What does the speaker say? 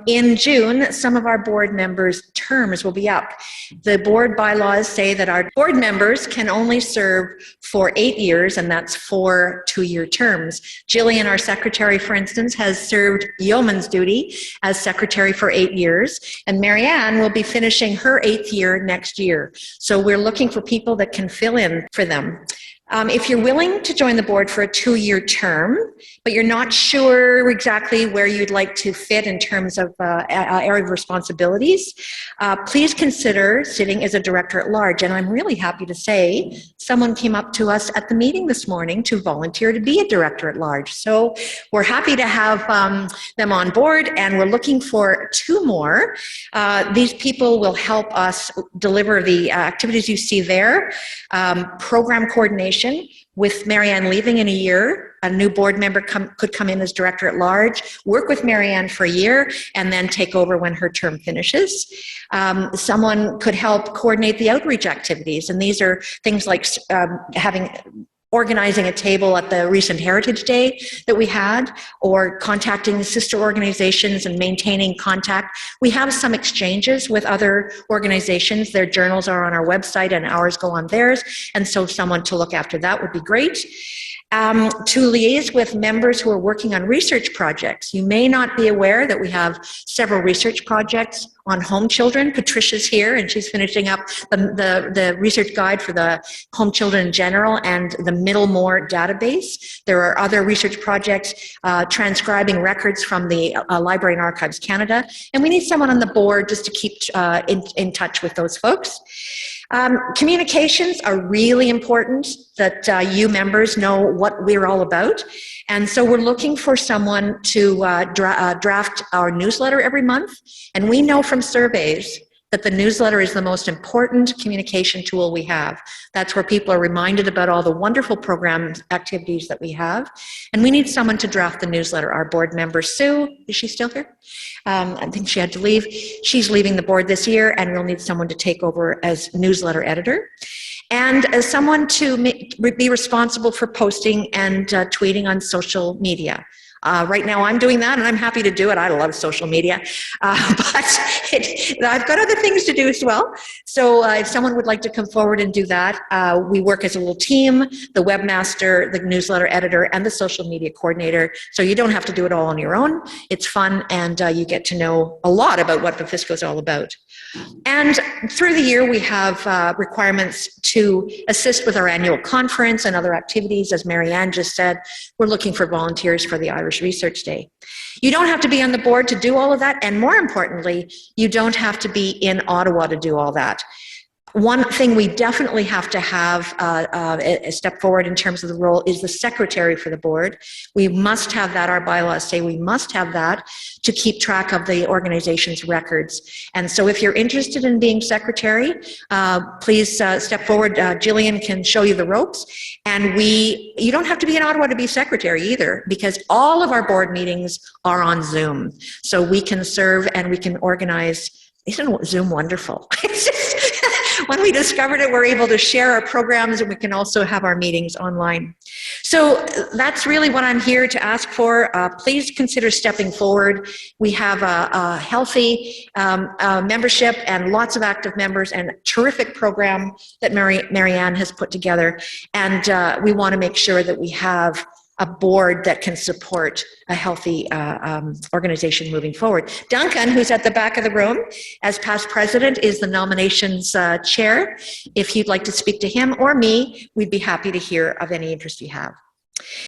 In June, some of our board members' terms will be up. The board bylaws say that our board members can only serve for 8 years, and that's 4 two-year terms. Jillian, our secretary, for instance, has served yeoman's duty as secretary for 8 years, and Marianne will be finishing her 8th year next year. So we're looking for people that can fill in for them. If you're willing to join the board for a 2-year term, but you're not sure exactly where you'd like to fit in terms of area of responsibilities, please consider sitting as a director at large. And I'm really happy to say someone came up to us at the meeting this morning to volunteer to be a director at large. So we're happy to have them on board, and we're looking for 2 more. These people will help us deliver the activities you see there, program coordination. With Marianne leaving in a year, a new board member could come in as director at large, work with Marianne for a year, and then take over when her term finishes. Someone could help coordinate the outreach activities, and these are things like organizing a table at the recent Heritage Day that we had, or contacting sister organizations and maintaining contact. We have some exchanges with other organizations. Their journals are on our website and ours go on theirs, and so someone to look after that would be great. To liaise with members who are working on research projects. You may not be aware that we have several research projects on home children. Patricia's here, and she's finishing up the research guide for the home children in general and the Middlemore database. There are other research projects transcribing records from the Library and Archives Canada, and we need someone on the board just to keep in touch with those folks. Communications are really important, that you members know what we're all about. And so we're looking for someone to draft our newsletter every month. And we know from surveys that the newsletter is the most important communication tool we have. That's where people are reminded about all the wonderful program activities that we have. And we need someone to draft the newsletter. Our board member, Sue, is she still here? I think she had to leave. She's leaving the board this year, and we'll need someone to take over as newsletter editor. And as someone to be responsible for posting and tweeting on social media. Right now I'm doing that, and I'm happy to do it. I love social media, but I've got other things to do as well. So if someone would like to come forward and do that, we work as a little team, the webmaster, the newsletter editor, and the social media coordinator. So you don't have to do it all on your own. It's fun, and you get to know a lot about what Befisco is all about. And through the year, we have requirements to assist with our annual conference and other activities. As Marianne just said, we're looking for volunteers for the Irish Research Day. You don't have to be on the board to do all of that, and more importantly, you don't have to be in Ottawa to do all that. One thing we definitely have to have a step forward in terms of the role is the secretary for the board. We must have that. Our bylaws say we must have that to keep track of the organization's records. And so if you're interested in being secretary, please step forward. Jillian can show you the ropes. And you don't have to be in Ottawa to be secretary either, because all of our board meetings are on Zoom. So we can serve and we can organize. Isn't Zoom wonderful? It's just, when we discovered it, we're able to share our programs, and we can also have our meetings online. So that's really what I'm here to ask for. Please consider stepping forward. We have a healthy membership and lots of active members, and a terrific program that Marianne has put together. And we want to make sure that we have a board that can support a healthy organization moving forward. Duncan, who's at the back of the room, as past president, is the nominations chair. If you'd like to speak to him or me, we'd be happy to hear of any interest you have.